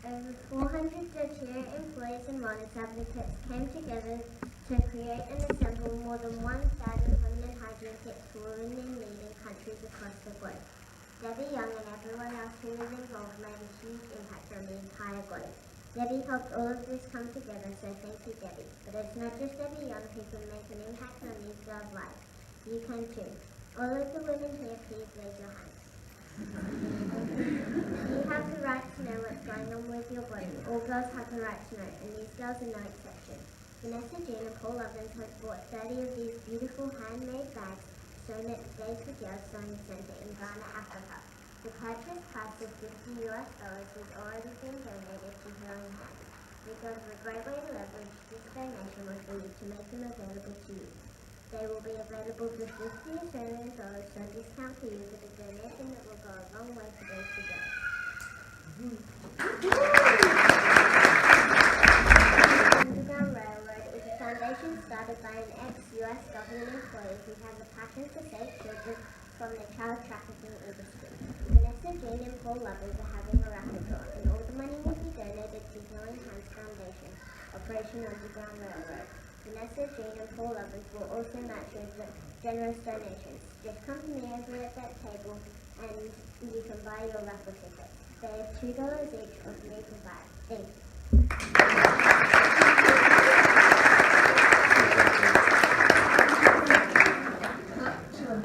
Over 400 doTERRA employees and wellness advocates came together to create and assemble more than 1,000 feminine hygiene kits for women in need in countries across the globe. Debbie Young and everyone else who was involved made a huge impact on the entire globe. Debbie helped all of this come together, so thank you, Debbie. But it's not just Debbie Young who can make an impact on these girls' lives. You can too. All of the women here, please raise your hands. You have the right to know what's going on with your body. All girls have the right to know, and these girls are no exception. Vanessa, Jean and Paul Evans have bought 30 of these beautiful handmade bags sewn at Days for Girls Sewing Centre in Ghana, Africa. The purchase price of $50 has already been donated to Healing Hands. We thought of a great way to leverage this donation was for you to make them available to you. They will be available for $50 Australian, so a discount for you with a donation that will go a long way for Days for Girls. Underground Railroad is a foundation started by an ex-US government employee who has a passion to save children from the child trafficking industry. Vanessa, Jean and Paul Lovers are having a raffle draw, and all the money will be donated to Healing Hands Foundation, Operation Underground Railroad. Vanessa, Jean and Paul Lovers will also match with generous donations. Just come to me over at that table and you can buy your raffle tickets. They are $2 each or 3 for 5. Thank you.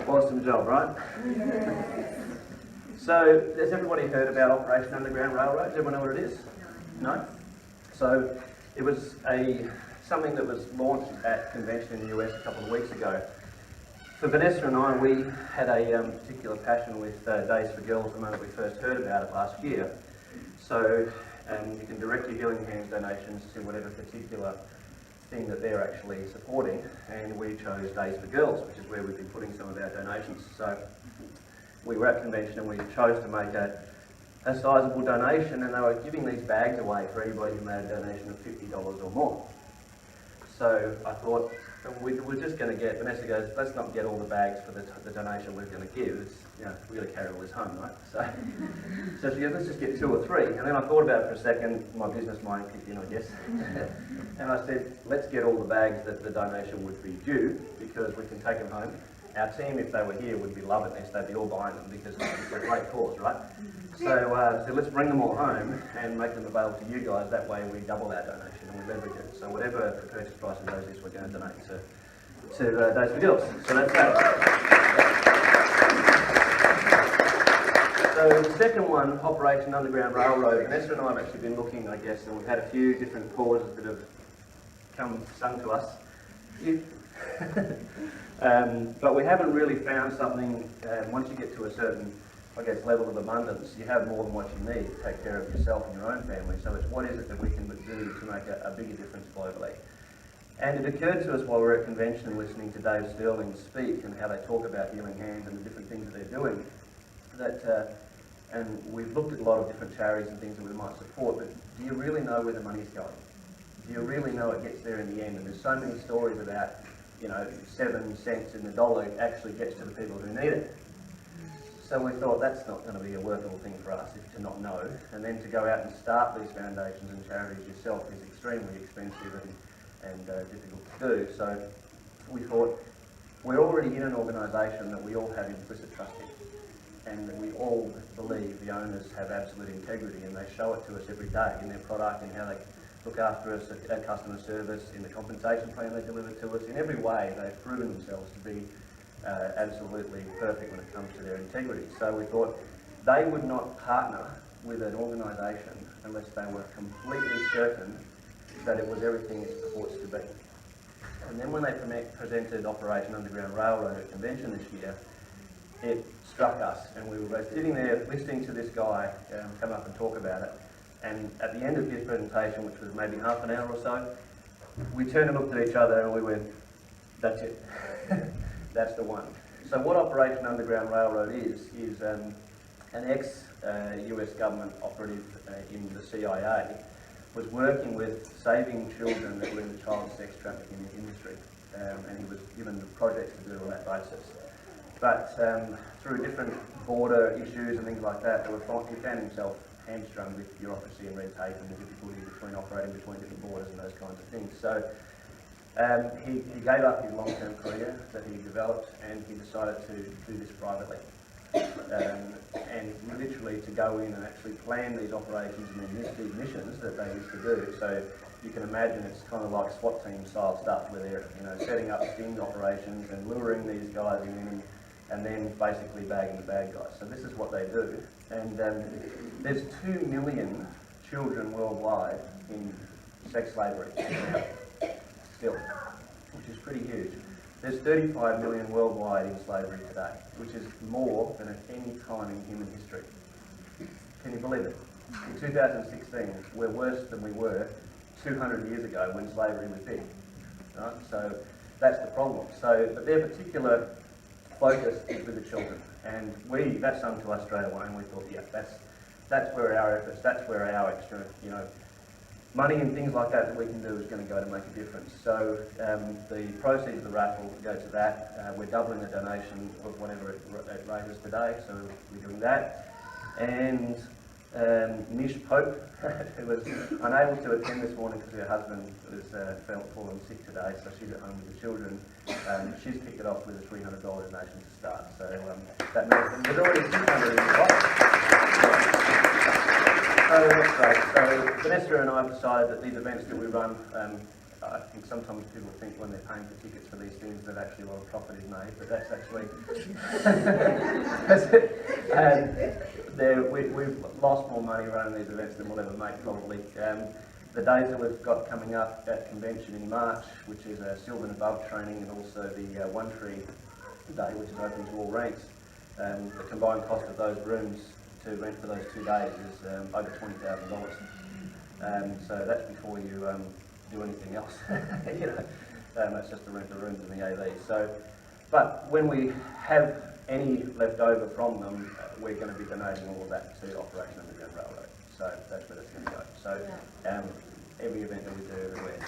Awesome job, right? So, has everybody heard about Operation Underground Railroad? Does everyone know what it is? No? So, it was something that was launched at convention in the US a couple of weeks ago. For Vanessa and I, we had a particular passion with Days for Girls the moment we first heard about it last year. So you can direct your Healing Hands donations to whatever particular thing that they're actually supporting, and we chose Days for Girls, which is where we've been putting some of our donations. So we were at convention and we chose to make a sizable donation, and they were giving these bags away for anybody who made a donation of $50 or more. So I thought, we're just going to get, Vanessa goes, let's not get all the bags for the donation we're going to give. It's, we've got to carry all this home, right? So she goes, let's just get 2 or 3. And then I thought about it for a second, my business mind kicked in, I guess. And I said, let's get all the bags that the donation would be due, because we can take them home. Our team, if they were here, would be loving this. They'd be all buying them because it's a great cause, right? So let's bring them all home and make them available to you guys. That way we double our donation and we leverage it. So whatever the purchase price of those is, we're going to donate to Days for Girls. So that's that. So the second one, Operation Underground Railroad. Vanessa and I have actually been looking, I guess, and we've had a few different causes that have come sung to us. But we haven't really found something, once you get to a certain, I guess, level of abundance, you have more than what you need to take care of yourself and your own family. So it's what is it that we can do to make a bigger difference globally. And it occurred to us while we were at convention listening to Dave Sterling speak and how they talk about Healing Hands and the different things that they're doing, that, and we've looked at a lot of different charities and things that we might support, but do you really know where the money's going? Do you really know it gets there in the end? And there's so many stories about 7 cents in the dollar actually gets to the people who need it. So we thought that's not going to be a workable thing for us, to not know. And then to go out and start these foundations and charities yourself is extremely expensive and difficult to do. So we thought, we're already in an organisation that we all have implicit trust in, and that we all believe the owners have absolute integrity, and they show it to us every day in their product and how they look after us at customer service, in the compensation plan they deliver to us. In every way, they've proven themselves to be absolutely perfect when it comes to their integrity. So we thought they would not partner with an organisation unless they were completely certain that it was everything it purports to be. And then when they presented Operation Underground Railroad at convention this year, it struck us, and we were both sitting there listening to this guy come up and talk about it. And at the end of his presentation, which was maybe half an hour or so, we turned and looked at each other and we went, that's it. That's the one. So what Operation Underground Railroad is an ex-US government operative in the CIA was working with saving children that were in the child sex trafficking industry. And he was given projects to do on that basis. But through different border issues and things like that, he found himself hamstrung with bureaucracy and red tape and the difficulty between operating between different borders and those kinds of things. So he gave up his long-term career that he developed, and he decided to do this privately. And literally to go in and actually plan these operations and then these missions that they used to do. So you can imagine it's kind of like SWAT team style stuff where they're setting up sting operations and luring these guys in and then basically bagging the bad guys. So this is what they do. And there's 2 million children worldwide in sex slavery still, which is pretty huge. There's 35 million worldwide in slavery today, which is more than at any time in human history. Can you believe it? In 2016, we're worse than we were 200 years ago when slavery was big. Right? So that's the problem. So, but their particular focus is with the children, and that's come to us straight away, and we thought, yeah, that's where our efforts, that's where our extra, money and things like that we can do is going to go to make a difference. So the proceeds of the raffle go to that. We're doubling the donation of whatever it raises today, so we're doing that. And Nish Pope, who was unable to attend this morning because her husband was fallen sick today, so she's at home with the children. She's kicked it off with a $300 donation to start. So that means there's already 600 in the pot. So that's great. So Vanessa and I have decided that these events that we run, I think sometimes people think when they're paying for tickets for these things that actually a lot of profit is made, but that's actually we've lost more money running these events than we'll ever make probably. The days that we've got coming up at convention in March, which is a silver and above training, and also the One Tree Day, which is open to all ranks. The combined cost of those rooms to rent for those 2 days is over $20,000. So that's before you do anything else. That's just to rent the rooms in the AV. So, but when we have any left over from them, we're going to be donating all of that to Operation Underground Railroad. So that's where that's going to go. So every event that we do everywhere.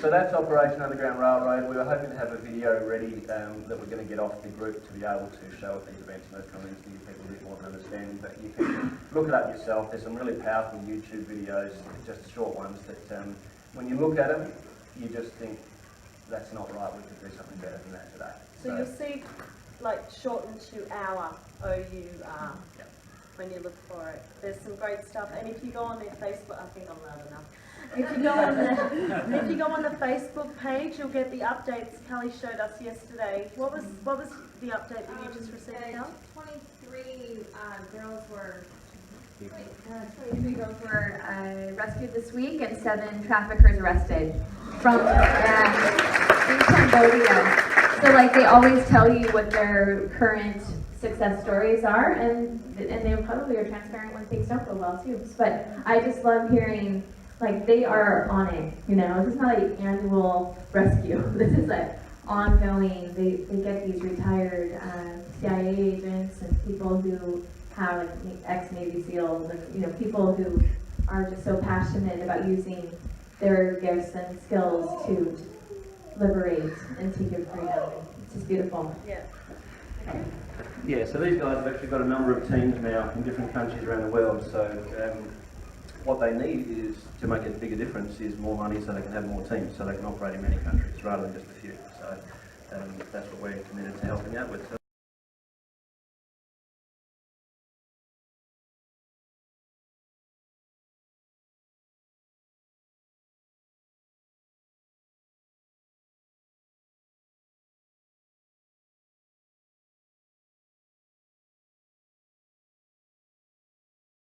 So that's Operation Underground Railroad. We were hoping to have a video ready that we're going to get off the group to be able to show at these events and those kind of things to give people a bit more of an understanding. But you can look it up yourself. There's some really powerful YouTube videos, just short ones, that when you look at them, you just think, that's not right, we could do something better than that today. So you'll see, like, shortened to our O.U.R. when you look for it. There's some great stuff, and if you go on their Facebook, I think I'm loud enough. If you go on the Facebook page, you'll get the updates Kelly showed us yesterday. What was the update that you just received, Kel? 23 girls were. 23 girls were rescued this week, and 7 traffickers arrested from in Cambodia. So, like, they always tell you what their current success stories are, and they probably are transparent when things don't go well too. But I just love hearing, like, they are on it. This is not an annual rescue. This is an ongoing. They get these retired CIA agents and people who have, like, ex-Navy SEALs, and people who are just so passionate about using their gifts and skills to liberate and to give freedom. It's just beautiful. Yeah. Yeah, so these guys have actually got a number of teams now in different countries around the world. So what they need is, to make a bigger difference, is more money so they can have more teams, so they can operate in many countries rather than just a few. So that's what we're committed to helping out with.